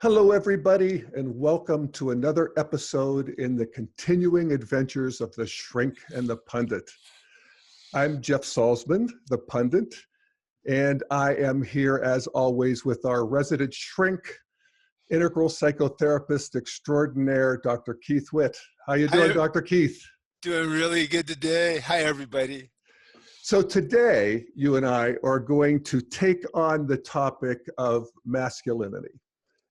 Hello, everybody, and welcome to another episode in the continuing adventures of the Shrink and the Pundit. I'm Jeff Salzman, the Pundit, and I am here, as always, with our resident shrink, integral psychotherapist extraordinaire, Dr. Keith Witt. How you doing, Dr. Keith? Doing really good today. Hi, everybody. So today, you and I are going to take on the topic of masculinity.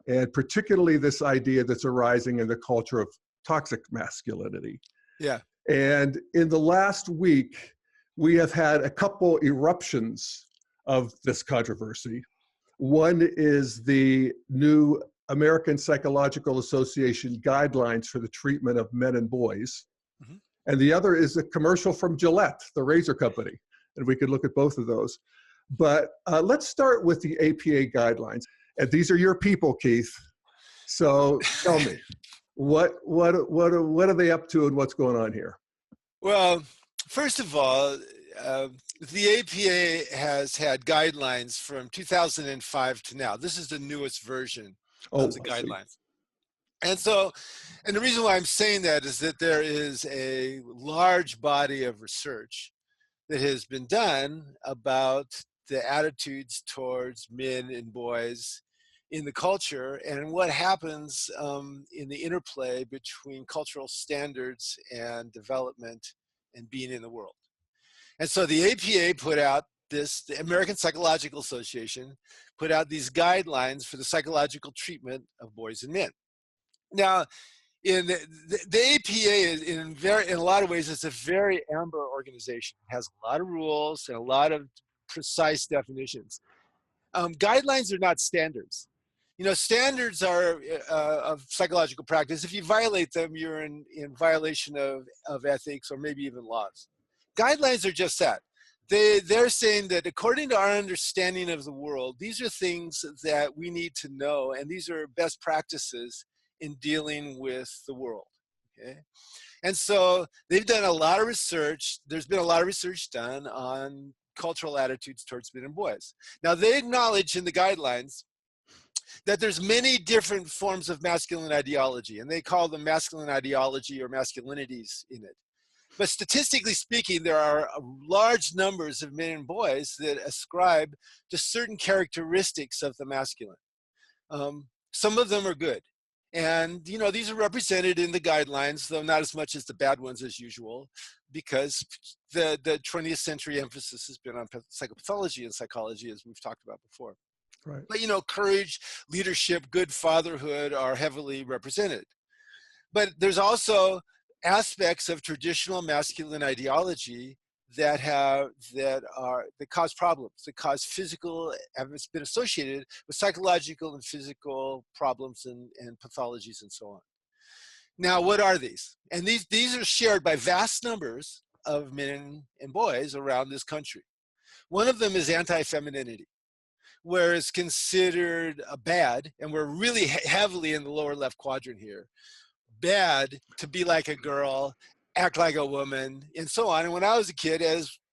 And particularly this idea that's arising in the culture of toxic masculinity. Yeah. And in the last week, we have had a couple eruptions of this controversy. One is the new American Psychological Association guidelines for the treatment of men and boys. Mm-hmm. And the other is a commercial from Gillette, the razor company. And we could look at both of those. But let's start with the APA guidelines. And these are your people, Keith. So tell me, what are they up to and what's going on here? Well, first of all, the APA has had guidelines from 2005 to now. This is the newest version of the guidelines. And the reason why I'm saying that is that there is a large body of research that has been done about the attitudes towards men and boys in the culture and what happens in the interplay between cultural standards and development and being in the world. And so the APA put out the American Psychological Association put out these guidelines for the psychological treatment of boys and men. Now, in the APA, in a lot of ways, it's a very amber organization. It has a lot of rules and a lot of precise definitions. Guidelines are not standards. You know, standards are of psychological practice. If you violate them, you're in violation of ethics or maybe even laws. Guidelines are just that. They're saying that according to our understanding of the world, these are things that we need to know, and these are best practices in dealing with the world. Okay? And so they've done a lot of research. There's been a lot of research done on cultural attitudes towards men and boys. Now, they acknowledge in the guidelines that there's many different forms of masculine ideology, and they call them masculine ideology or masculinities in it. But statistically speaking, there are large numbers of men and boys that ascribe to certain characteristics of the masculine. Some of them are good. And, you know, these are represented in the guidelines, though not as much as the bad ones as usual, because the 20th century emphasis has been on psychopathology and psychology, as we've talked about before. Right. But, you know, courage, leadership, good fatherhood are heavily represented. But there's also aspects of traditional masculine ideology that cause problems, that cause physical, have been associated with psychological and physical problems and pathologies and so on. Now, what are these? And these are shared by vast numbers of men and boys around this country. One of them is anti-femininity, where it's considered bad, and we're really heavily in the lower left quadrant here, bad to be like a girl, act like a woman, and so on. And when I was a kid,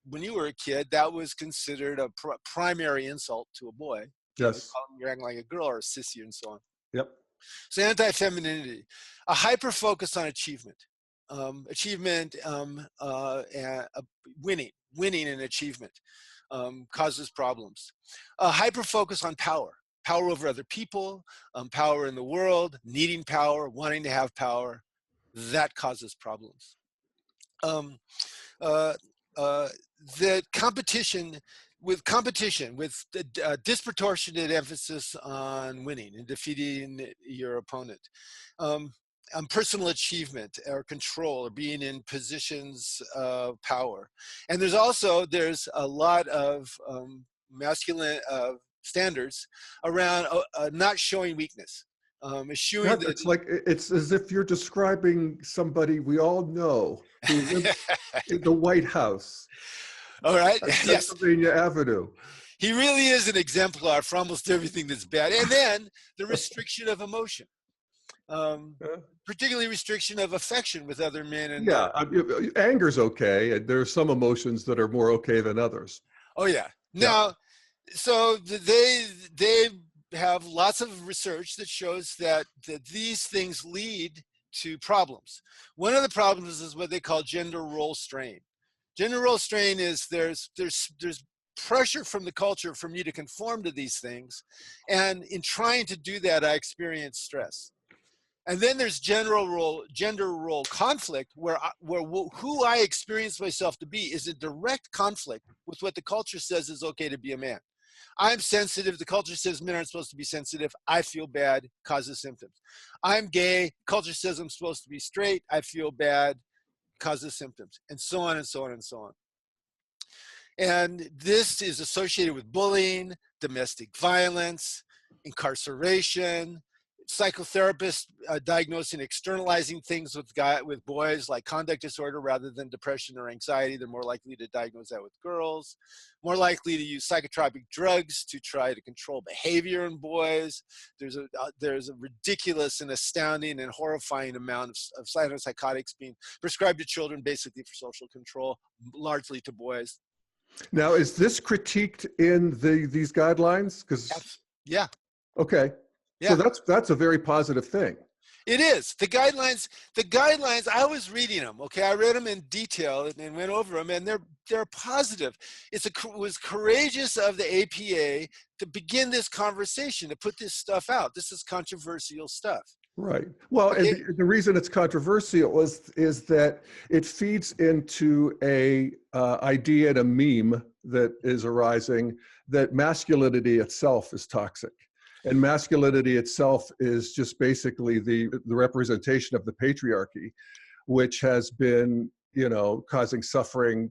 when you were a kid, that was considered a primary insult to a boy. Yes. You're acting like a girl or a sissy and so on. Yep. So anti-femininity, a hyper focus on achievement, winning and achievement causes problems. A hyper focus on power over other people, power in the world, needing power, wanting to have power, that causes problems. The competition with disproportionate emphasis on winning and defeating your opponent, personal achievement or control or being in positions of power. And there's a lot of masculine standards around not showing weakness. It's as if you're describing somebody we all know who lives in the White House. All right. Yes. Pennsylvania Avenue. He really is an exemplar for almost everything that's bad. And then the restriction of emotion, particularly restriction of affection with other men. Anger's okay. And there are some emotions that are more okay than others. Oh yeah. Now, so they have lots of research that shows that these things lead to problems. One of the problems is what they call gender role strain. Gender role strain is there's pressure from the culture for me to conform to these things, and in trying to do that, I experience stress. And then there's gender role conflict, where who I experience myself to be is a direct conflict with what the culture says is okay to be a man. I'm sensitive. The culture says men aren't supposed to be sensitive. I feel bad, causes symptoms. I'm gay. Culture says I'm supposed to be straight. I feel bad, causes symptoms, and so on and so on and so on. And this is associated with bullying, domestic violence, incarceration, psychotherapists diagnosing externalizing things with boys like conduct disorder rather than depression or anxiety. They're more likely to diagnose that with girls, more likely to use psychotropic drugs to try to control behavior in boys. There's a ridiculous and astounding and horrifying amount of antipsychotics being prescribed to children, basically for social control, largely to boys. Now, is this critiqued in these guidelines? Yeah. Okay. Yeah. So that's a very positive thing. It is. The guidelines, I was reading them, okay? I read them in detail and went over them, and they're positive. It was courageous of the APA to begin this conversation, to put this stuff out. This is controversial stuff. Right. Well, Okay. And the reason it's controversial is that it feeds into a idea and a meme that is arising that masculinity itself is toxic. And masculinity itself is just basically the representation of the patriarchy, which has been, causing suffering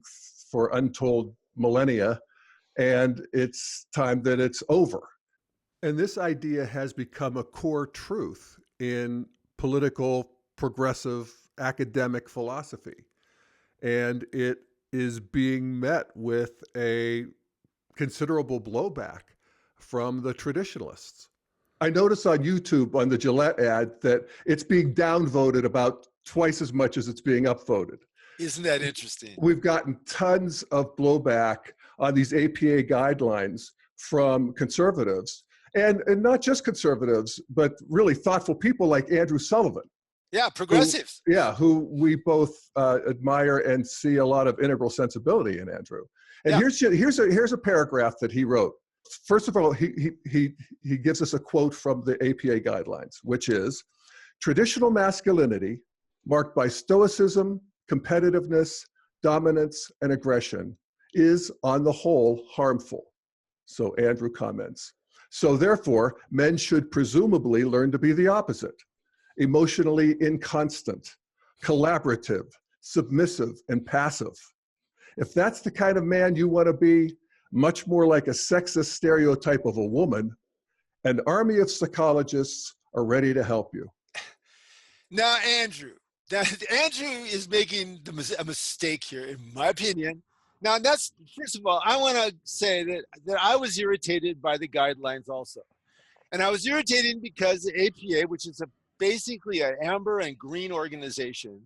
for untold millennia. And it's time that it's over. And this idea has become a core truth in political, progressive, academic philosophy. And it is being met with a considerable blowback from the traditionalists. I noticed on YouTube on the Gillette ad that it's being downvoted about twice as much as it's being upvoted. Isn't that interesting? We've gotten tons of blowback on these APA guidelines from conservatives, and not just conservatives, but really thoughtful people like Andrew Sullivan. Yeah, progressives. Who we both admire and see a lot of integral sensibility in Andrew. And here's a paragraph that he wrote. First of all, he gives us a quote from the APA guidelines, which is, traditional masculinity, marked by stoicism, competitiveness, dominance, and aggression, is on the whole harmful. So Andrew comments. So therefore, men should presumably learn to be the opposite: emotionally inconstant, collaborative, submissive, and passive. If that's the kind of man you want to be, much more like a sexist stereotype of a woman, an army of psychologists are ready to help you. Now, Andrew is making a mistake here, in my opinion. Now, first of all, I want to say that I was irritated by the guidelines also. And I was irritated because the APA, which is basically an amber and green organization,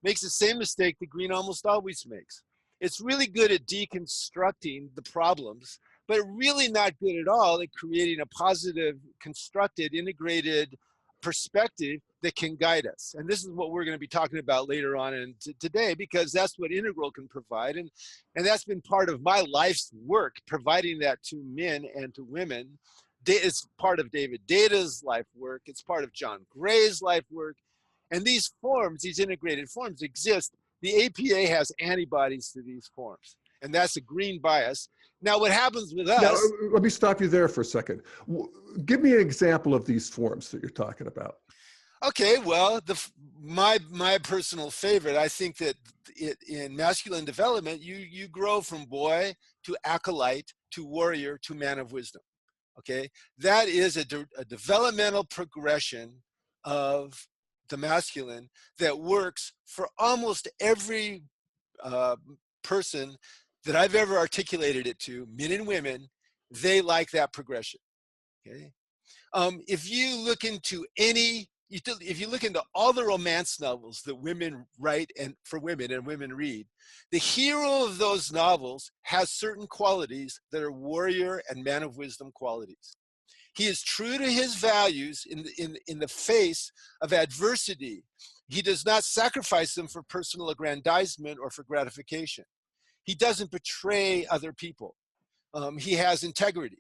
makes the same mistake that green almost always makes. It's really good at deconstructing the problems, but really not good at all at creating a positive, constructed, integrated perspective that can guide us. And this is what we're going to be talking about later on today, because that's what Integral can provide. And that's been part of my life's work, providing that to men and to women. It's part of David Data's life work. It's part of John Gray's life work. And these forms, these integrated forms exist. The APA has antibodies to these forms, and that's a green bias. Now, what happens with us... Now, let me stop you there for a second. Give me an example of these forms that you're talking about. Okay, well, my personal favorite, I think that in masculine development, you grow from boy to acolyte to warrior to man of wisdom. Okay, that is a developmental progression of the masculine that works for almost every person that I've ever articulated it to, men and women. They like that progression. Okay, if you look into if you look into all the romance novels that women write and for women and women read, the hero of those novels has certain qualities that are warrior and man of wisdom qualities. He is true to his values in the face of adversity. He does not sacrifice them for personal aggrandizement or for gratification. He doesn't betray other people. He has integrity.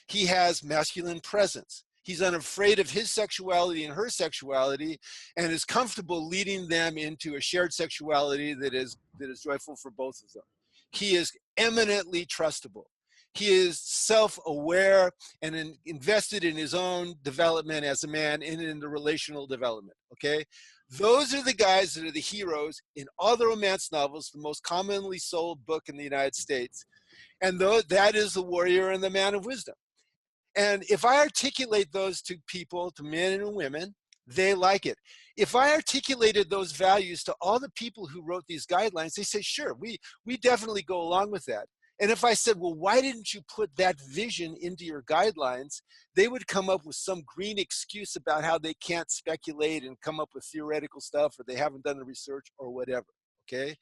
He has masculine presence. He's unafraid of his sexuality and her sexuality, and is comfortable leading them into a shared sexuality that is joyful for both of them. He is eminently trustable. He is self-aware and invested in his own development as a man and in the relational development, okay? Those are the guys that are the heroes in all the romance novels, the most commonly sold book in the United States. And that is the warrior and the man of wisdom. And if I articulate those to people, to men and women, they like it. If I articulated those values to all the people who wrote these guidelines, they say, sure, we definitely go along with that. And if I said, well, why didn't you put that vision into your guidelines? They would come up with some green excuse about how they can't speculate and come up with theoretical stuff, or they haven't done the research or whatever, okay?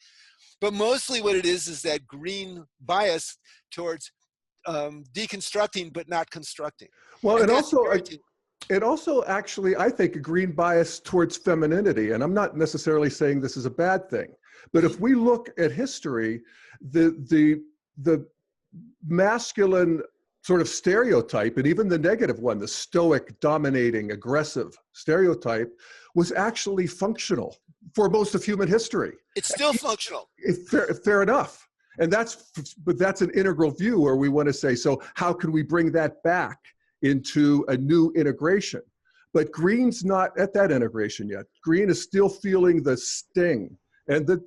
But mostly what it is that green bias towards deconstructing but not constructing. Well, and also actually, I think, a green bias towards femininity. And I'm not necessarily saying this is a bad thing, but if we look at history, the masculine sort of stereotype, and even the negative one, the stoic, dominating, aggressive stereotype, was actually functional for most of human history. It's still functional. Fair enough. And that's an integral view where we want to say, so how can we bring that back into a new integration? But Green's not at that integration yet. Green is still feeling the sting and the,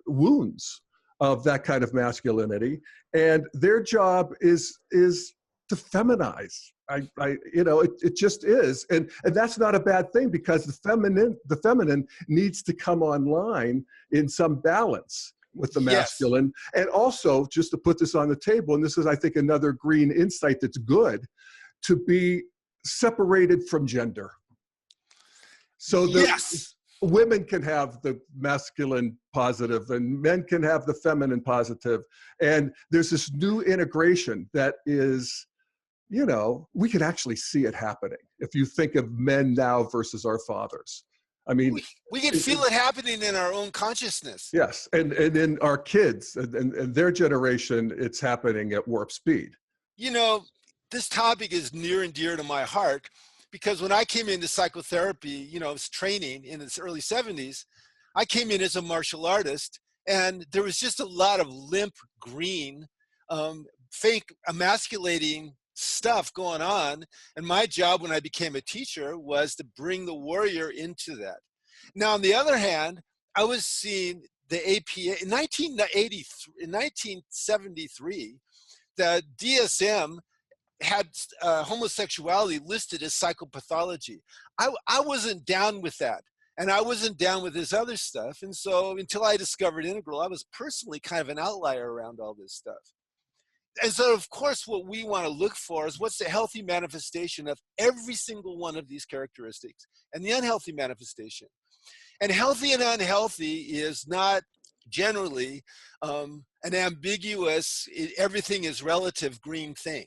wounds of that kind of masculinity. And their job is to feminize. It just is. And that's not a bad thing, because the feminine needs to come online in some balance with the masculine. Yes. And also, just to put this on the table, and this is, I think, another green insight that's good, to be separated from gender. So women can have the masculine positive and men can have the feminine positive. And there's this new integration that is, we can actually see it happening. If you think of men now versus our fathers. I mean, we can feel it happening in our own consciousness. Yes, and in our kids and their generation, it's happening at warp speed. This topic is near and dear to my heart, because when I came into psychotherapy, training in the early 70s, I came in as a martial artist, and there was just a lot of limp green, fake emasculating stuff going on. And my job when I became a teacher was to bring the warrior into that. Now, on the other hand, I was seeing the APA in 1973, the DSM had homosexuality listed as psychopathology. I wasn't down with that. And I wasn't down with this other stuff. And so until I discovered Integral, I was personally kind of an outlier around all this stuff. And so, of course, what we want to look for is what's the healthy manifestation of every single one of these characteristics and the unhealthy manifestation. And healthy and unhealthy is not generally an ambiguous, everything is relative green thing.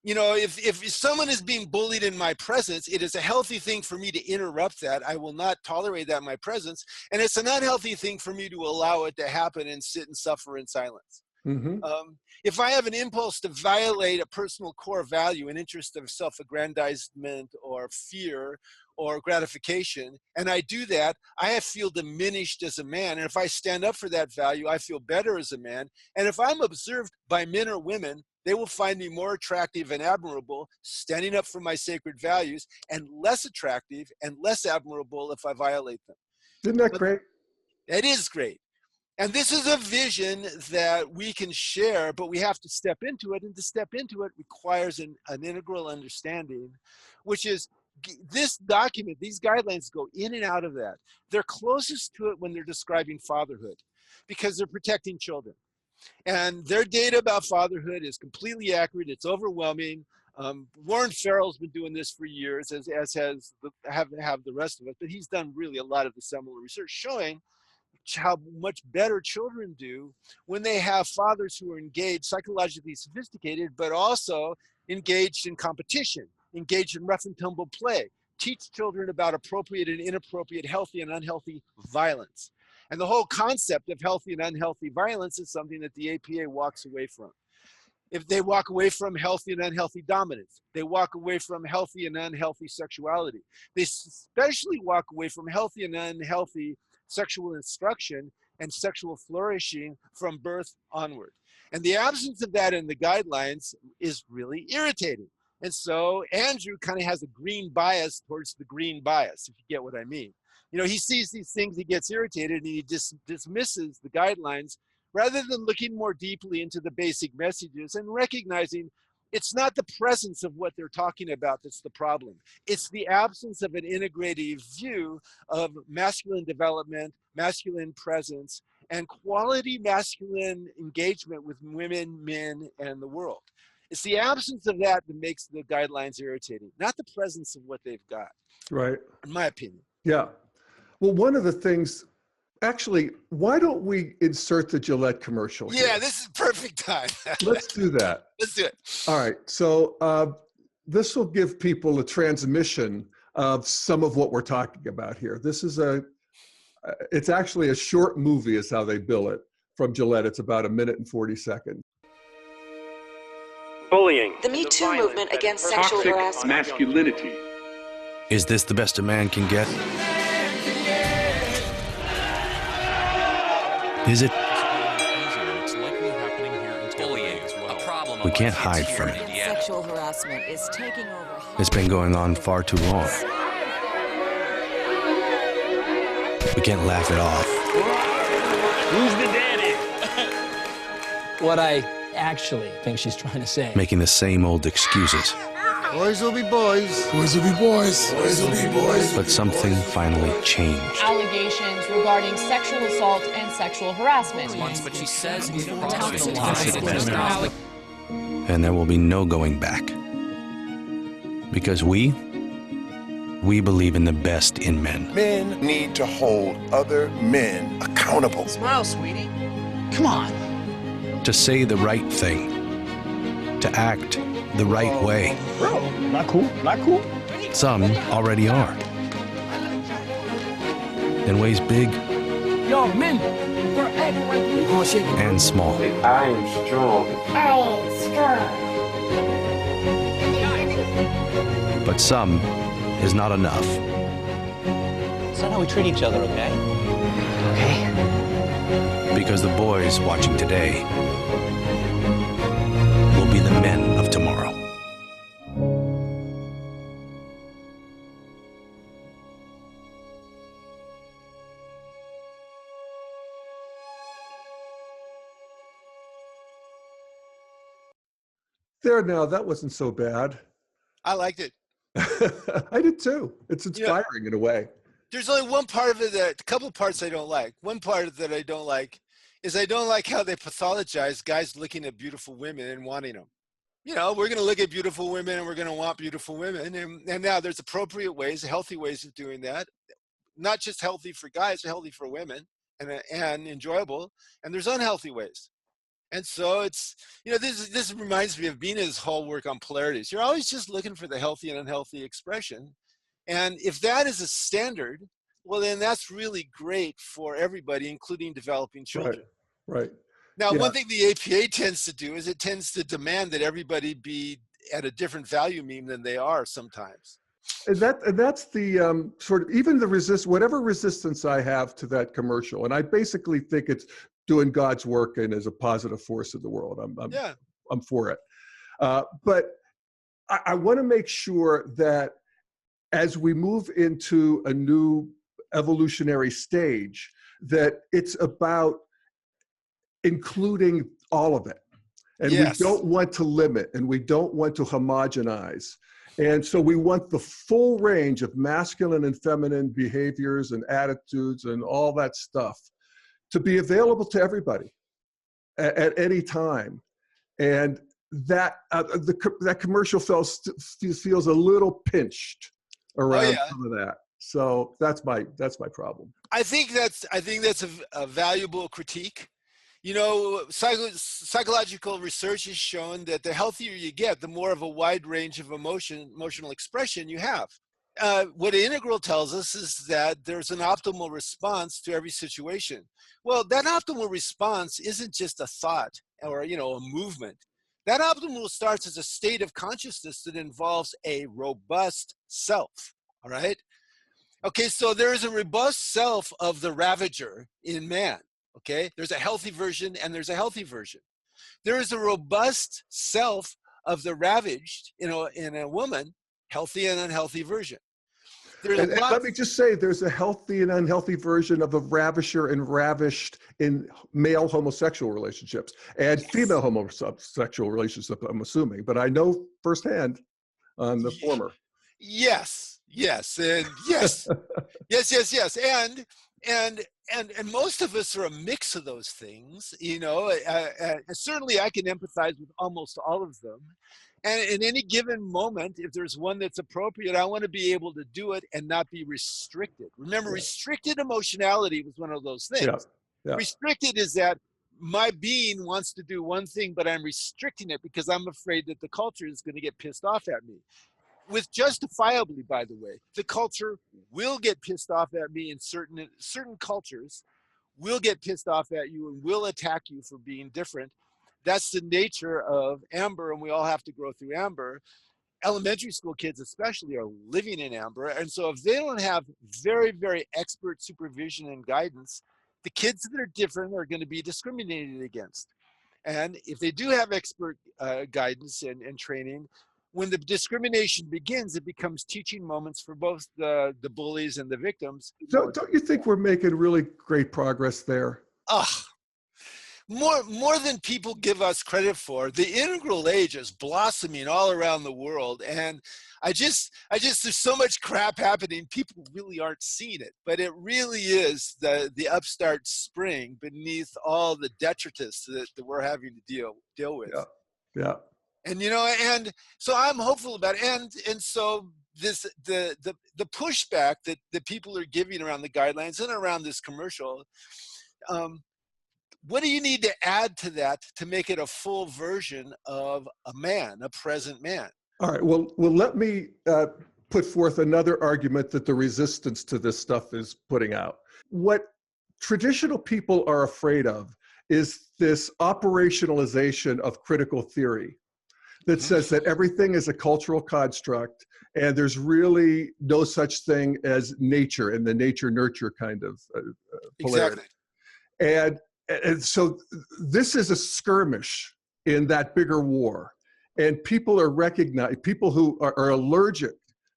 If someone is being bullied in my presence, it is a healthy thing for me to interrupt that. I will not tolerate that in my presence. And it's an unhealthy thing for me to allow it to happen and sit and suffer in silence. Mm-hmm. If I have an impulse to violate a personal core value, an interest of self-aggrandizement or fear or gratification, and I do that, I feel diminished as a man. And if I stand up for that value, I feel better as a man. And if I'm observed by men or women, they will find me more attractive and admirable standing up for my sacred values, and less attractive and less admirable if I violate them. Isn't that great? It is great. And this is a vision that we can share, but we have to step into it. And to step into it requires an integral understanding, which is this document, these guidelines go in and out of that. They're closest to it when they're describing fatherhood, because they're protecting children. And their data about fatherhood is completely accurate. It's overwhelming. Warren Farrell's been doing this for years, as have the rest of us, but he's done really a lot of the seminal research showing how much better children do when they have fathers who are engaged, psychologically sophisticated, but also engaged in competition, engaged in rough and tumble play, teach children about appropriate and inappropriate, healthy and unhealthy violence. And the whole concept of healthy and unhealthy violence is something that the APA walks away from. If they walk away from healthy and unhealthy dominance, they walk away from healthy and unhealthy sexuality. They especially walk away from healthy and unhealthy sexual instruction and sexual flourishing from birth onward. And the absence of that in the guidelines is really irritating. And so Andrew kind of has a green bias towards the green bias, if you get what I mean. You know, he sees these things, he gets irritated, and he dismisses the guidelines rather than looking more deeply into the basic messages and recognizing it's not the presence of what they're talking about that's the problem. It's the absence of an integrative view of masculine development, masculine presence, and quality masculine engagement with women, men, and the world. It's the absence of that that makes the guidelines irritating, not the presence of what they've got. Right. In my opinion. Yeah. Well, one of the things, actually, why don't we insert the Gillette commercial here? Yeah, this is perfect time. Let's do that. Let's do it. All right. So this will give people a transmission of some of what we're talking about here. This is it's actually a short movie is how they bill it from Gillette. It's about 1 minute and 40 seconds. Bullying. The Me Too movement against sexual harassment. Masculinity. Is this the best a man can get? Is it? We can't hide from it. Sexual harassment is taking over. It's been going on far too long. We can't laugh it off. Who's the daddy? What I actually think she's trying to say. Making the same old excuses. Boys will be boys. Boys will be boys. Boys will be boys. But something finally changed. Allegations regarding sexual assault and sexual harassment. But she says And there will be no going back. Because we believe in the best in men. Men need to hold other men accountable. Smile, sweetie. Come on. To say the right thing. To act the right way. Bro, not cool. Not cool. Some already are. In ways big Yo, men, we're acting like we are shaking. and small. I am strong. I am strong. But some is not enough. It's not how we treat each other, okay? Okay. Because the boys watching today will be the men of tomorrow. There now, that wasn't so bad. I liked it. I did too. It's inspiring in a way. There's only one part of it a couple parts I don't like. One part that I don't like is I don't like how they pathologize guys looking at beautiful women and wanting them. You know, we're going to look at beautiful women and we're going to want beautiful women. And now there's appropriate ways, healthy ways of doing that. Not just healthy for guys, healthy for women and enjoyable. And there's unhealthy ways. And so it's, you know, this reminds me of Bina's whole work on polarities. You're always just looking for the healthy and unhealthy expression. And if that is a standard, well, then that's really great for everybody, including developing children. Right. Now, one thing the APA tends to do is it tends to demand that everybody be at a different value mean than they are sometimes. And that's the sort of, even the whatever resistance I have to that commercial, and I basically think it's doing God's work and as a positive force in the world. I'm for it. But I want to make sure that as we move into a new evolutionary stage, that it's about including all of it. And we don't want to limit and we don't want to homogenize. And so we want the full range of masculine and feminine behaviors and attitudes and all that stuff to be available to everybody at any time. And that that commercial feels a little pinched around some of that. So that's my problem. I think that's a valuable critique. You know, psychological research has shown that the healthier you get, the more of a wide range of emotional expression you have. What integral tells us is that there's an optimal response to every situation. Well, that optimal response isn't just a thought or, you know, a movement. That optimal starts as a state of consciousness that involves a robust self, all right? Okay, so there is a robust self of the ravager in man, okay? There's a healthy version and there's a healthy version. There is a robust self of the ravaged, you know, in a woman, healthy and unhealthy version. And let me just say, there's a healthy and unhealthy version of the ravisher and ravished in male homosexual relationships and female homosexual relationships, I'm assuming, but I know firsthand on the former. Yes, and yes, yes. And most of us are a mix of those things, you know. Certainly I can empathize with almost all of them. And in any given moment, if there's one that's appropriate, I want to be able to do it and not be restricted. Remember, restricted emotionality was one of those things. Restricted is that my being wants to do one thing, but I'm restricting it because I'm afraid that the culture is going to get pissed off at me. With justifiably, by the way, the culture will get pissed off at me in certain cultures will get pissed off at you and will attack you for being different. That's the nature of amber, and we all have to grow through amber. Elementary school kids especially are living in amber, and so if they don't have very, very expert supervision and guidance, the kids that are different are going to be discriminated against. And if they do have expert guidance and training, when the discrimination begins, it becomes teaching moments for both the bullies and the victims. So don't you think we're making really great progress there? More than people give us credit for. The integral age is blossoming all around the world, and I just there's so much crap happening, people really aren't seeing it, but it really is the upstart spring beneath all the detritus that we're having to deal with. Yeah. And you know, and so I'm hopeful about it. And so the pushback that people are giving around the guidelines and around this commercial, what do you need to add to that to make it a full version of a man, a present man? All right. Well, let me put forth another argument that the resistance to this stuff is putting out. What traditional people are afraid of is this operationalization of critical theory that says that everything is a cultural construct and there's really no such thing as nature and the nature-nurture kind of polarity. Exactly. And so this is a skirmish in that bigger war. And people who are allergic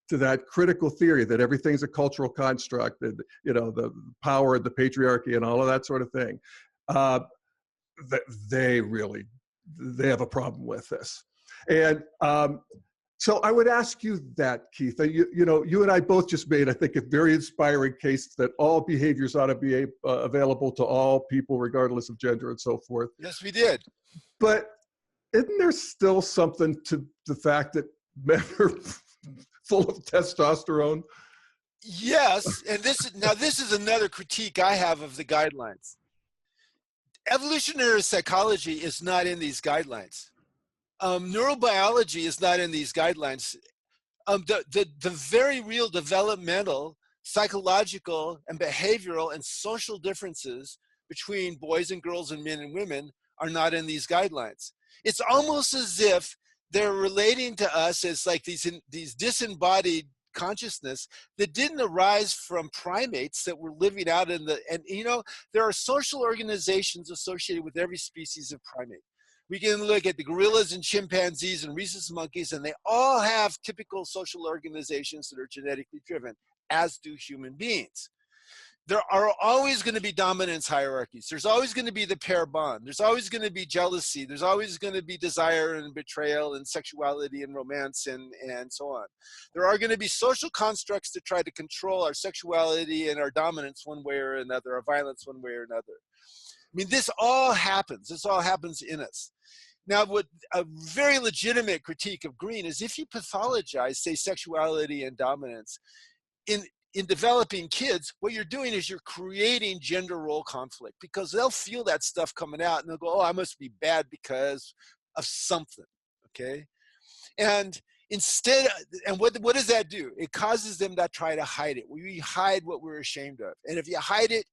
to that critical theory that everything's a cultural construct, and you know, the power of the patriarchy and all of that sort of thing, they have a problem with this. And so I would ask you that, Keith. You know, you and I both just made, I think, a very inspiring case that all behaviors ought to be available to all people, regardless of gender and so forth. Yes, we did. But isn't there still something to the fact that men are full of testosterone? Yes, and this is another critique I have of the guidelines. Evolutionary psychology is not in these guidelines. Neurobiology is not in these guidelines. The very real developmental, psychological, and behavioral and social differences between boys and girls and men and women are not in these guidelines. It's almost as if they're relating to us as like these disembodied consciousness that didn't arise from primates that were living out and you know, there are social organizations associated with every species of primate. We can look at the gorillas and chimpanzees and rhesus monkeys, and they all have typical social organizations that are genetically driven, as do human beings. There are always going to be dominance hierarchies. There's always going to be the pair bond. There's always going to be jealousy. There's always going to be desire and betrayal and sexuality and romance and so on. There are going to be social constructs to try to control our sexuality and our dominance one way or another, our violence one way or another. I mean, this all happens. This all happens in us. Now, what a very legitimate critique of Green is if you pathologize, say, sexuality and dominance, in developing kids, what you're doing is you're creating gender role conflict, because they'll feel that stuff coming out and they'll go, oh, I must be bad because of something, okay? And instead, and what does that do? It causes them to try to hide it. We hide what we're ashamed of. And if you hide it,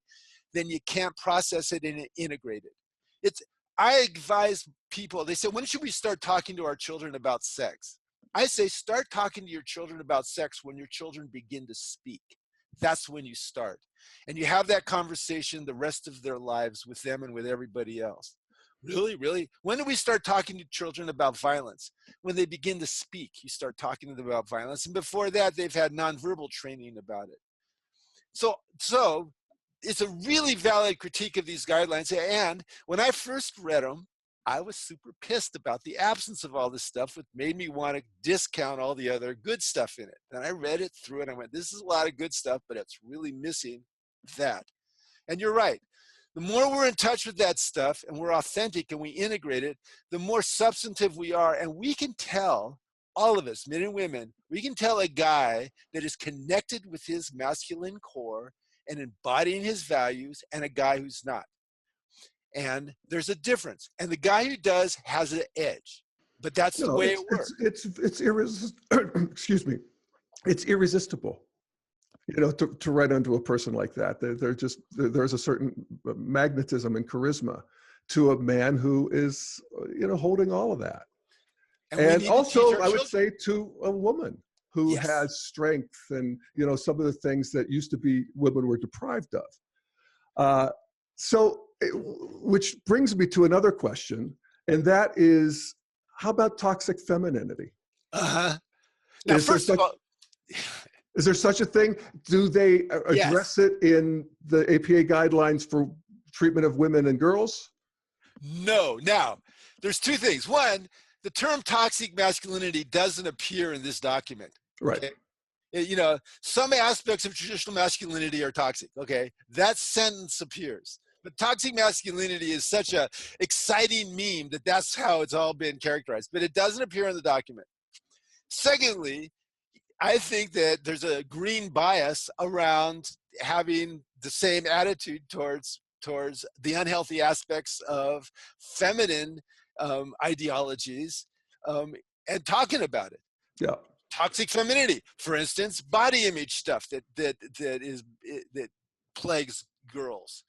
then you can't process it and integrate it. I advise people, they say, when should we start talking to our children about sex? I say, start talking to your children about sex when your children begin to speak. That's when you start. And you have that conversation the rest of their lives with them and with everybody else. Really, really? When do we start talking to children about violence? When they begin to speak, you start talking to them about violence. And before that, they've had nonverbal training about it. So it's a really valid critique of these guidelines. And when I first read them, I was super pissed about the absence of all this stuff, which made me want to discount all the other good stuff in it. And I read it through and I went, this is a lot of good stuff, but it's really missing that. And you're right. The more we're in touch with that stuff and we're authentic and we integrate it, the more substantive we are. And we can tell, all of us, men and women, we can tell a guy that is connected with his masculine core and embodying his values and a guy who's not. And there's a difference. And the guy who does has an edge. But that's the way it works. It's irresistible. Excuse me. It's irresistible. You know, to run into a person like that, there's a certain magnetism and charisma to a man who is, you know, holding all of that. And also, I would say to a woman who has strength and, you know, some of the things that used to be women were deprived of. Which brings me to another question, and that is, how about toxic femininity? Now, first of all, is there such a thing? Do they address it in the APA guidelines for treatment of women and girls? No. Now, there's two things. One, the term toxic masculinity doesn't appear in this document. Right. Okay? You know, some aspects of traditional masculinity are toxic. Okay, that sentence appears. But toxic masculinity is such a exciting meme that that's how it's all been characterized. But it doesn't appear in the document. Secondly, I think that there's a green bias around having the same attitude towards the unhealthy aspects of feminine ideologies and talking about it. Yeah. Toxic femininity, for instance, body image stuff that plagues girls.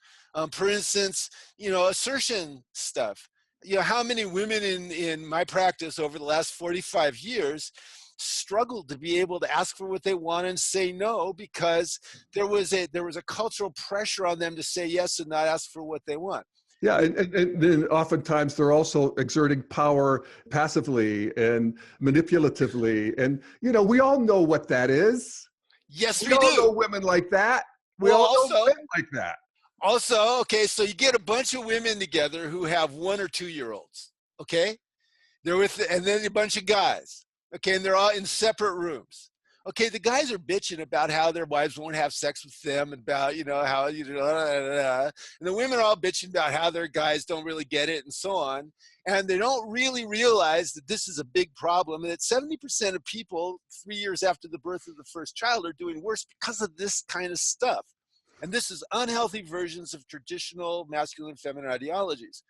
For instance, you know, assertion stuff. You know, how many women in my practice over the last 45 years struggled to be able to ask for what they want and say no, because there was a cultural pressure on them to say yes and not ask for what they want. Yeah, and then oftentimes they're also exerting power passively and manipulatively. And, you know, we all know what that is. Yes, we all do. know women like that. We all know women like that. Also, okay, so you get a bunch of women together who have 1 or 2 year olds, okay? And then a bunch of guys, okay, and they're all in separate rooms. Okay, the guys are bitching about how their wives won't have sex with them, and about, you know, how, you know, and the women are all bitching about how their guys don't really get it and so on. And they don't really realize that this is a big problem, and that 70% of people 3 years after the birth of the first child are doing worse because of this kind of stuff. And this is unhealthy versions of traditional masculine feminine ideologies.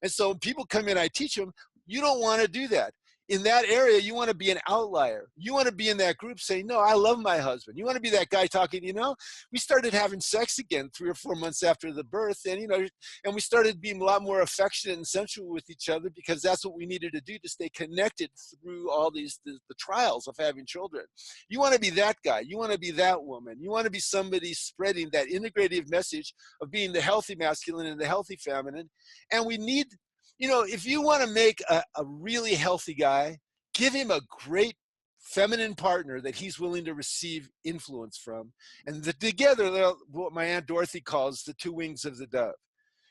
And so when people come in, I teach them, you don't want to do that. In that area, you want to be an outlier. You want to be in that group saying, no, I love my husband. You want to be that guy talking, you know, we started having sex again 3 or 4 months after the birth. And, you know, and we started being a lot more affectionate and sensual with each other, because that's what we needed to do to stay connected through all the trials of having children. You want to be that guy. You want to be that woman. You want to be somebody spreading that integrative message of being the healthy masculine and the healthy feminine. And we need, you know, if you want to make a really healthy guy, give him a great feminine partner that he's willing to receive influence from. And together, they're what my Aunt Dorothy calls the 2 wings of the dove.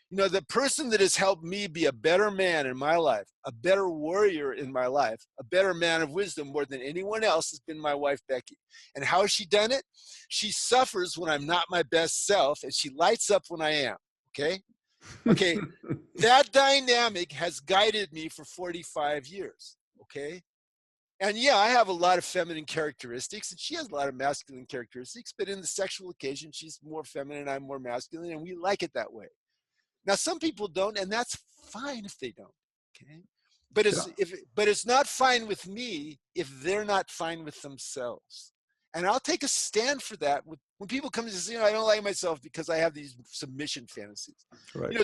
You know, the person that has helped me be a better man in my life, a better warrior in my life, a better man of wisdom more than anyone else has been my wife, Becky. And how has she done it? She suffers when I'm not my best self, and she lights up when I am, okay? Okay, that dynamic has guided me for 45 years, okay? And yeah, I have a lot of feminine characteristics, and she has a lot of masculine characteristics, but in the sexual occasion, she's more feminine, I'm more masculine, and we like it that way. Now, some people don't, and that's fine if they don't, okay? But it's not fine with me if they're not fine with themselves. And I'll take a stand for that when people come and say, I don't like myself because I have these submission fantasies. Right.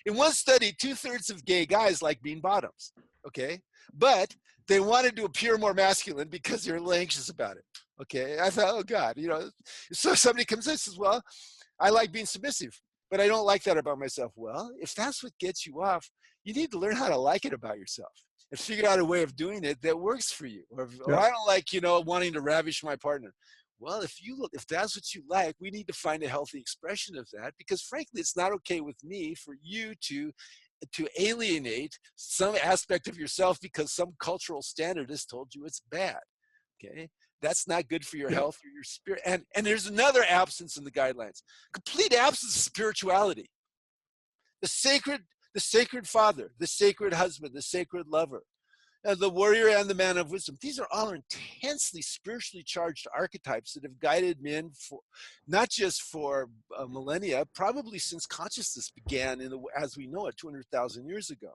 In one study, 2/3 of gay guys like being bottoms, okay? But they wanted to appear more masculine because they're a little anxious about it, okay? I thought, oh God, so somebody comes in and says, well, I like being submissive, but I don't like that about myself. Well, if that's what gets you off, you need to learn how to like it about yourself and figure out a way of doing it that works for you. Or I don't like, wanting to ravish my partner. Well, if that's what you like, we need to find a healthy expression of that, because frankly, it's not okay with me for you to alienate some aspect of yourself because some cultural standard has told you it's bad. Okay. That's not good for your health or your spirit. And there's another absence in the guidelines, complete absence of spirituality. The sacred father, the sacred husband, the sacred lover, the warrior and the man of wisdom. These are all intensely spiritually charged archetypes that have guided men for not just for millennia, probably since consciousness began as we know it 200,000 years ago.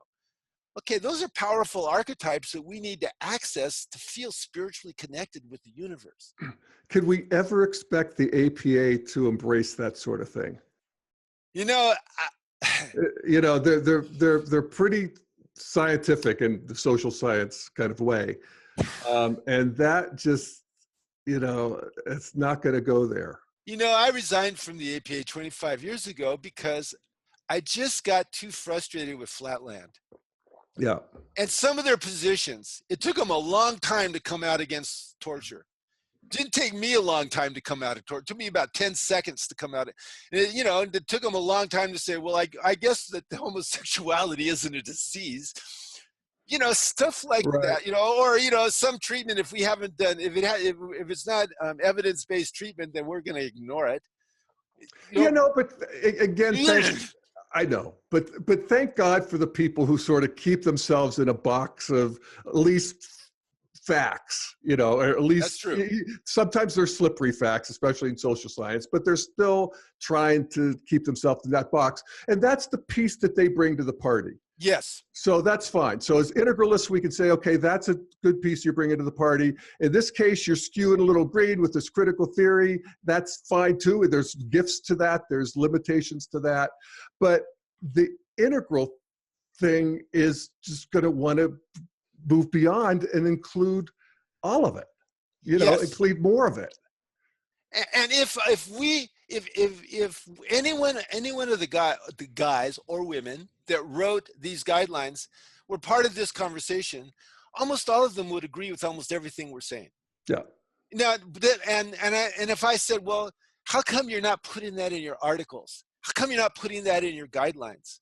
Okay, those are powerful archetypes that we need to access to feel spiritually connected with the universe. Could we ever expect the APA to embrace that sort of thing? They're pretty scientific in the social science kind of way, and that just it's not going to go there. I resigned from the APA 25 years ago because I just got too frustrated with Flatland. Yeah. And some of their positions, it took them a long time to come out against torture. Didn't take me a long time to come out of torture. It took me about 10 seconds to come out. It took them a long time to say, well, I guess that the homosexuality isn't a disease. Stuff like that, or, some treatment, if we haven't done, if it's not evidence-based treatment, then we're going to ignore it. But again, I know, but thank God for the people who sort of keep themselves in a box of at least facts, or at least that's true. Sometimes they're slippery facts, especially in social science, but they're still trying to keep themselves in that box. And that's the piece that they bring to the party. Yes. So that's fine. So as integralists, we can say, okay, that's a good piece you're bringing to the party. In this case, you're skewing a little green with this critical theory. That's fine too. There's gifts to that. There's limitations to that. But the integral thing is just going to want to move beyond and include all of it, include more of it. And if anyone of the guys or women that wrote these guidelines were part of this conversation, almost all of them would agree with almost everything we're saying. Yeah. Now, and if I said, well, how come you're not putting that in your articles? How come you're not putting that in your guidelines?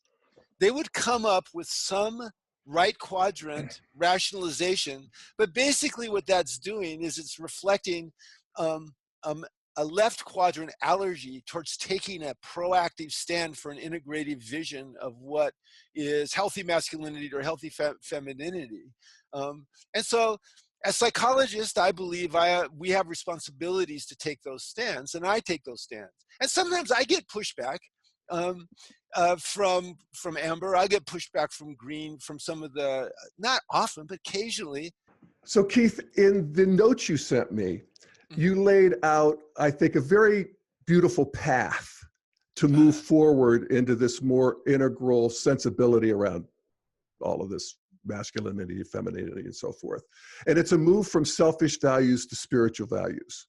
They would come up with some right quadrant rationalization, but basically what that's doing is it's reflecting a left quadrant allergy towards taking a proactive stand for an integrative vision of what is healthy masculinity or healthy femininity. And so as psychologists, I believe we have responsibilities to take those stands, and I take those stands. And sometimes I get pushback from Amber. I get pushback from Green, from some of the, not often, but occasionally. So Keith, in the notes you sent me, you laid out, I think, a very beautiful path to move forward into this more integral sensibility around all of this masculinity, femininity, and so forth. And it's a move from selfish values to spiritual values,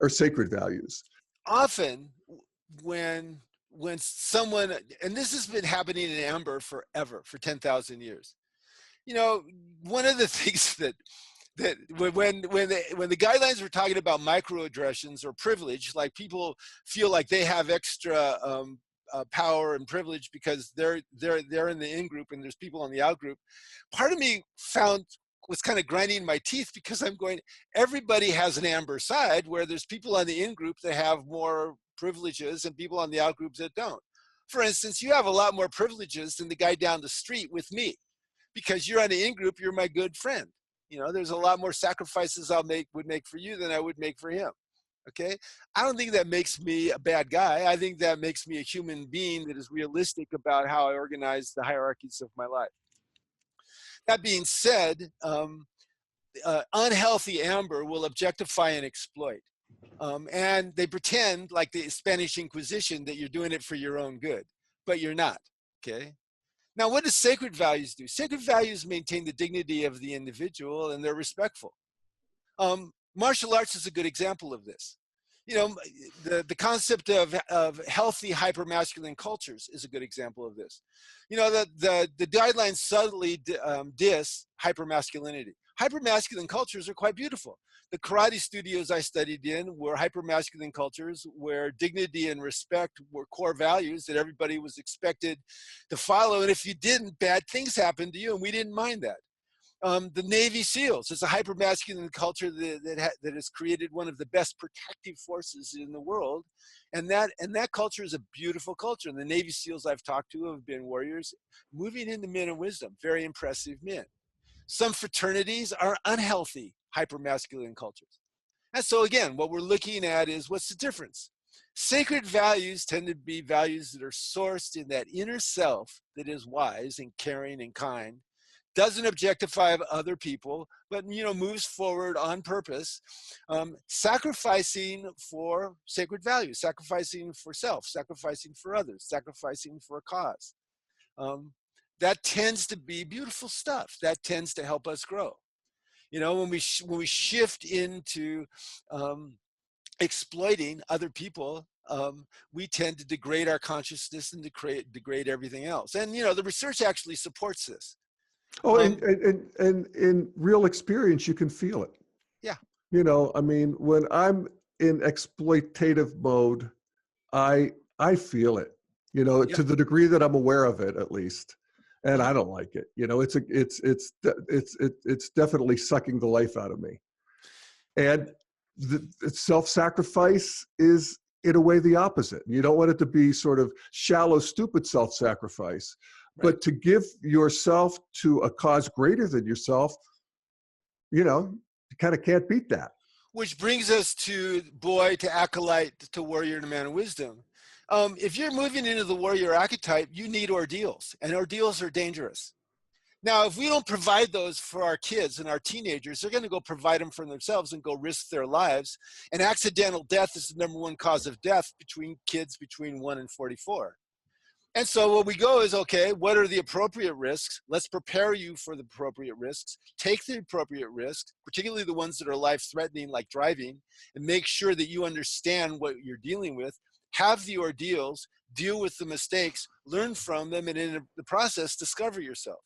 or sacred values. Often when someone, and this has been happening in Amber forever, for 10,000 years. One of the things that when the guidelines were talking about microaggressions or privilege, like people feel like they have extra power and privilege because they're in the in group and there's people on the out group. Part of me was kind of grinding my teeth because I'm going, everybody has an Amber side where there's people on the in group that have more privileges and people on the out groups that don't. For instance, you have a lot more privileges than the guy down the street with me because you're on the in group, you're my good friend. You know, there's a lot more sacrifices would make for you than I would make for him. Okay, I don't think that makes me a bad guy. I think that makes me a human being that is realistic about how I organize the hierarchies of my life. That being said, unhealthy amber will objectify and exploit. And they pretend, like the Spanish Inquisition, that you're doing it for your own good, but you're not, okay? Now, what does sacred values do? Sacred values maintain the dignity of the individual, and they're respectful. Martial arts is a good example of this. You know, the concept of healthy hypermasculine cultures is a good example of this. You know, the guidelines subtly diss hypermasculinity. Hypermasculine cultures are quite beautiful. The karate studios I studied in were hypermasculine cultures where dignity and respect were core values that everybody was expected to follow. And if you didn't, bad things happened to you, and we didn't mind that. The Navy SEALs is a hypermasculine culture that has created one of the best protective forces in the world, and that culture is a beautiful culture. And the Navy SEALs I've talked to have been warriors, moving into men of wisdom, very impressive men. Some fraternities are unhealthy hypermasculine cultures. And so again, what we're looking at is, what's the difference? Sacred values tend to be values that are sourced in that inner self that is wise and caring and kind, doesn't objectify other people, but, you know, moves forward on purpose, sacrificing for sacred values, sacrificing for self, sacrificing for others, sacrificing for a cause. That tends to be beautiful stuff. That tends to help us grow. You know, when we shift into exploiting other people, we tend to degrade our consciousness and degrade everything else. And, you know, the research actually supports this. Oh, and in real experience, you can feel it. Yeah. You know, I mean, when I'm in exploitative mode, I feel it, you know, to the degree that I'm aware of it, at least. And I don't like it. You know, it's definitely sucking the life out of me. And the self-sacrifice is, in a way, the opposite. You don't want it to be sort of shallow, stupid self-sacrifice. Right. But to give yourself to a cause greater than yourself, you know, you kind of can't beat that. Which brings us to boy, to acolyte, to warrior, to man of wisdom. If you're moving into the warrior archetype, you need ordeals, and ordeals are dangerous. Now, if we don't provide those for our kids and our teenagers, they're going to go provide them for themselves and go risk their lives. And accidental death is the #1 cause of death between kids between 1 and 44. And so what we go is, okay, what are the appropriate risks? Let's prepare you for the appropriate risks. Take the appropriate risks, particularly the ones that are life-threatening, like driving, and make sure that you understand what you're dealing with. Have the ordeals, deal with the mistakes, learn from them, and in the process, discover yourself.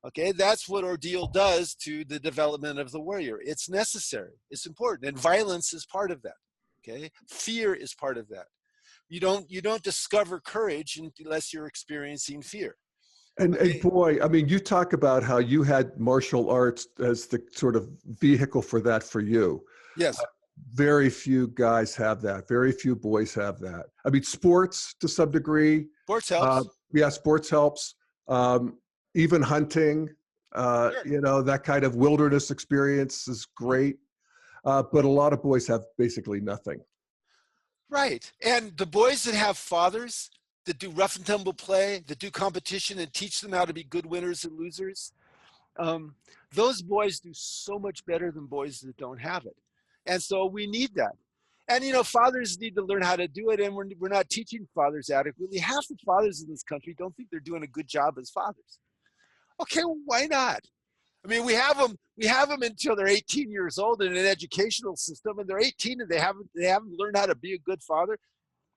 Okay, that's what ordeal does to the development of the warrior. It's necessary, it's important, and violence is part of that. Okay, fear is part of that. You don't discover courage unless you're experiencing fear. And boy, I mean, you talk about how you had martial arts as the sort of vehicle for that for you. Yes. Very few guys have that. Very few boys have that. I mean, sports to some degree. Sports helps. Yeah, sports helps. Even hunting, Sure. you know, that kind of wilderness experience is great. But a lot of boys have basically nothing. Right. And the boys that have fathers that do rough and tumble play, that do competition and teach them how to be good winners and losers, those boys do so much better than boys that don't have it. And so we need that. And, you know, fathers need to learn how to do it, and we're not teaching fathers adequately. Half the fathers in this country don't think they're doing a good job as fathers. Okay, well, why not? I mean, we have them until they're 18 years old in an educational system, and they're 18 and they haven't learned how to be a good father.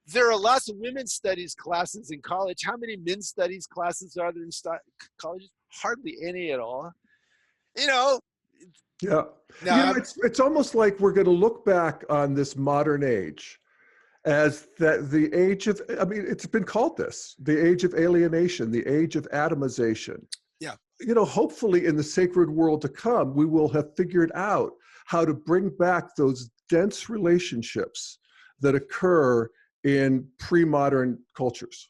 There are lots of women's studies classes in college. How many men's studies classes are there in colleges? Hardly any at all. You know. Yeah. Now, it's almost like we're going to look back on this modern age as the age of, I mean, it's been called this, the age of alienation, the age of atomization. Yeah. You know, hopefully in the sacred world to come, we will have figured out how to bring back those dense relationships that occur in pre-modern cultures.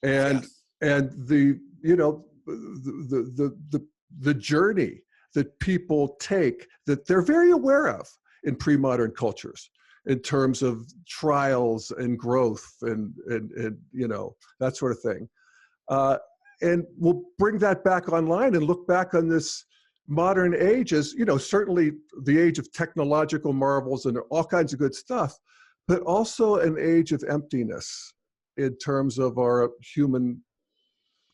And, yes. and the, you know, the journey that people take that they're very aware of in pre-modern cultures in terms of trials and growth and you know, that sort of thing. And we'll bring that back online and look back on this modern age as, you know, certainly the age of technological marvels and all kinds of good stuff, but also an age of emptiness in terms of our human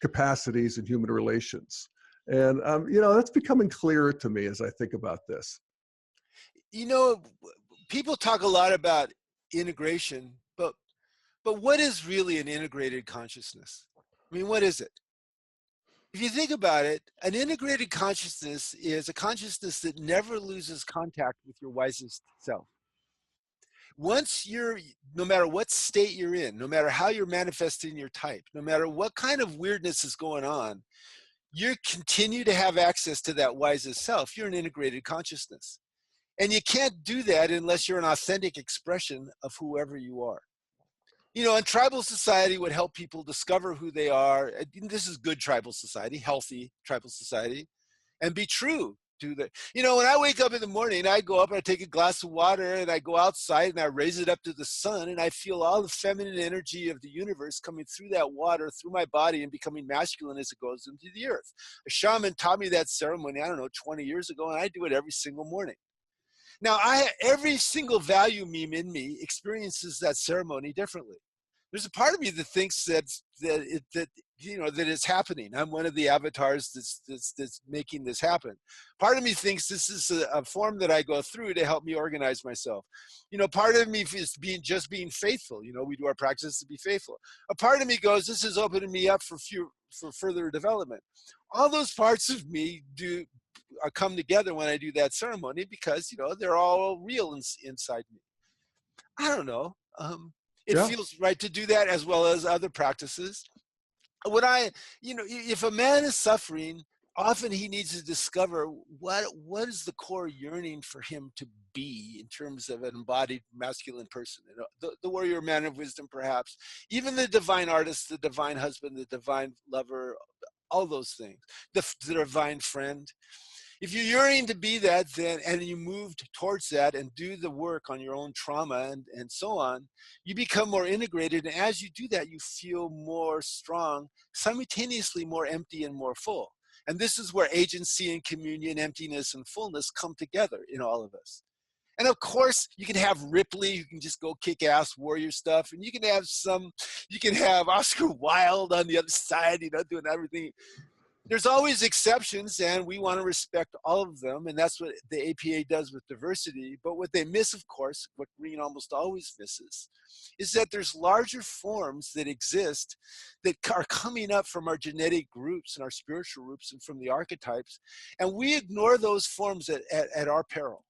capacities and human relations. And, you know, that's becoming clearer to me as I think about this. You know, people talk a lot about integration, but what is really an integrated consciousness? I mean, what is it? If you think about it, an integrated consciousness is a consciousness that never loses contact with your wisest self. Once you're, no matter what state you're in, no matter how you're manifesting your type, no matter what kind of weirdness is going on, you continue to have access to that wisest self. You're an integrated consciousness. And you can't do that unless you're an authentic expression of whoever you are. You know, and tribal society would help people discover who they are. This is good tribal society, healthy tribal society, and be true to the, you know, when I wake up in the morning, I go up and I take a glass of water and I go outside and I raise it up to the sun and I feel all the feminine energy of the universe coming through that water, through my body and becoming masculine as it goes into the earth. A shaman taught me that ceremony, I don't know, 20 years ago, and I do it every single morning. Now, every single value meme in me experiences that ceremony differently. There's a part of me that thinks that you know, that it's happening. I'm one of the avatars that's making this happen. Part of me thinks this is a form that I go through to help me organize myself. You know, part of me is just being faithful. You know, we do our practice to be faithful. A part of me goes, this is opening me up for further development. All those parts of me come together when I do that ceremony because, you know, they're all real inside me. I don't know. It feels right to do that as well as other practices. You know, if a man is suffering, often he needs to discover what is the core yearning for him to be in terms of an embodied masculine person. You know, the warrior man of wisdom, perhaps, even the divine artist, the divine husband, the divine lover, all those things, the divine friend. If you're yearning to be that, then, and you move towards that and do the work on your own trauma and so on, you become more integrated. And as you do that, you feel more strong, simultaneously more empty and more full. And this is where agency and communion, emptiness and fullness come together in all of us. And of course, you can have Ripley, you can just go kick ass warrior stuff. And you can have Oscar Wilde on the other side, you know, doing everything. There's always exceptions, and we want to respect all of them, and that's what the APA does with diversity. But what they miss, of course, what Green almost always misses, is that there's larger forms that exist that are coming up from our genetic groups and our spiritual groups and from the archetypes, and we ignore those forms at our peril.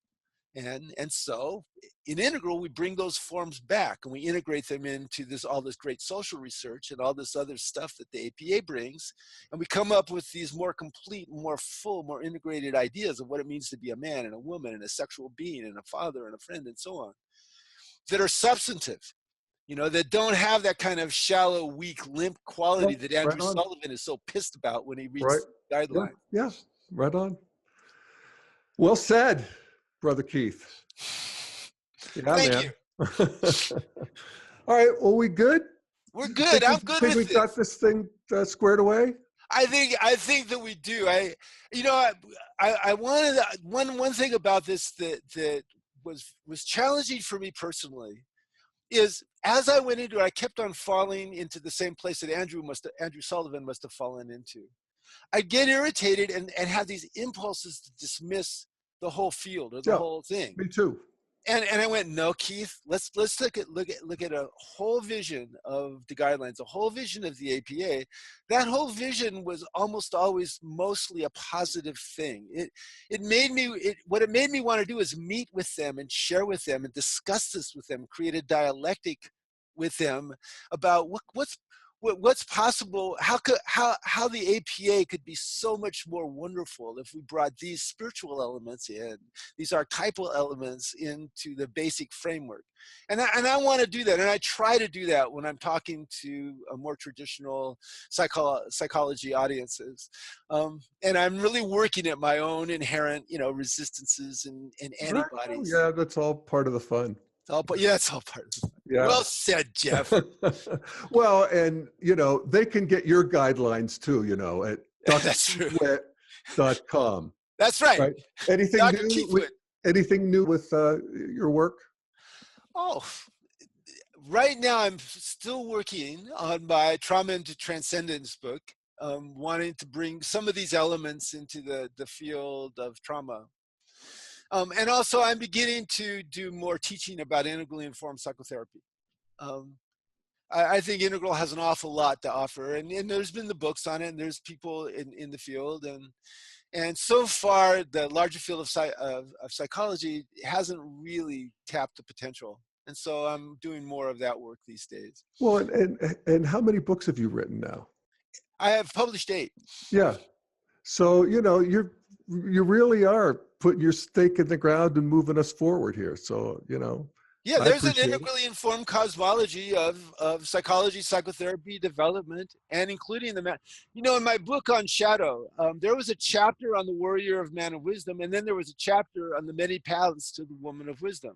And so in Integral, we bring those forms back and we integrate them into all this great social research and all this other stuff that the APA brings. And we come up with these more complete, more full, more integrated ideas of what it means to be a man and a woman and a sexual being and a father and a friend and so on, that are substantive, you know, that don't have that kind of shallow, weak, limp quality that Andrew Sullivan is so pissed about when he reads the guidelines. Yes, right on. Well said, Brother Keith. Yeah, Thank you. All right, well, we good? We're good. I'm good with this. We got this thing squared away? I think that we do. I wanted one thing about this that was challenging for me personally is as I went into it, I kept on falling into the same place that Andrew Sullivan must have fallen into. I'd get irritated and have these impulses to dismiss the whole field or the whole thing. Me too. And I went, no, Keith, let's look at a whole vision of the guidelines, a whole vision of the APA. That whole vision was almost always mostly a positive thing. What it made me want to do is meet with them and share with them and discuss this with them, create a dialectic with them about what's possible, how the APA could be so much more wonderful if we brought these spiritual elements in, these archetypal elements into the basic framework. And I want to do that, and I try to do that when I'm talking to a more traditional psychology audiences. And I'm really working at my own inherent, resistances and antibodies. Yeah, that's all part of the fun. It's all part of the fun. Yeah. Well said, Jeff. Well, and they can get your guidelines too, at That's true. drkeith.com. That's right. Anything new with your work? Oh, right now I'm still working on my Trauma into Transcendence book, wanting to bring some of these elements into the field of trauma. And also I'm beginning to do more teaching about integrally informed psychotherapy. I think Integral has an awful lot to offer, and there's been the books on it, and there's people in the field, and so far the larger field of psychology hasn't really tapped the potential, and so I'm doing more of that work these days. Well, and how many books have you written now? I have published 8. Yeah, so you really are putting your stake in the ground and moving us forward here. So yeah, there's an integrally informed cosmology of psychology, psychotherapy, development, and including in my book on shadow, there was a chapter on the warrior of man of wisdom, and then there was a chapter on the many paths to the woman of wisdom.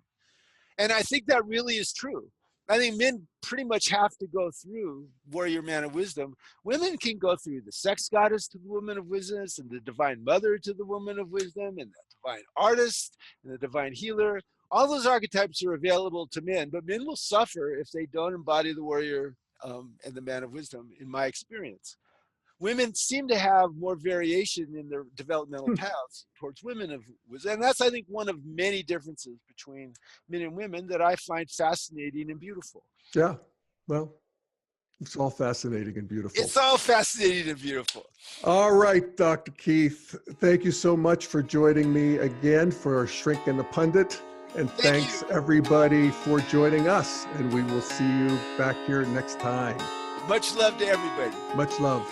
And I think that really is true. I think men pretty much have to go through warrior man of wisdom. Women can go through the sex goddess to the woman of wisdom, and the divine mother to the woman of wisdom, and the divine artist, and the divine healer. All those archetypes are available to men, but men will suffer if they don't embody the warrior and the man of wisdom, in my experience. Women seem to have more variation in their developmental paths towards women of wisdom. And that's, I think, one of many differences between men and women that I find fascinating and beautiful. Yeah, well, it's all fascinating and beautiful. It's all fascinating and beautiful. All right, Dr. Keith, thank you so much for joining me again for Shrink and the Pundit. And thanks everybody for joining us. And we will see you back here next time. Much love to everybody. Much love.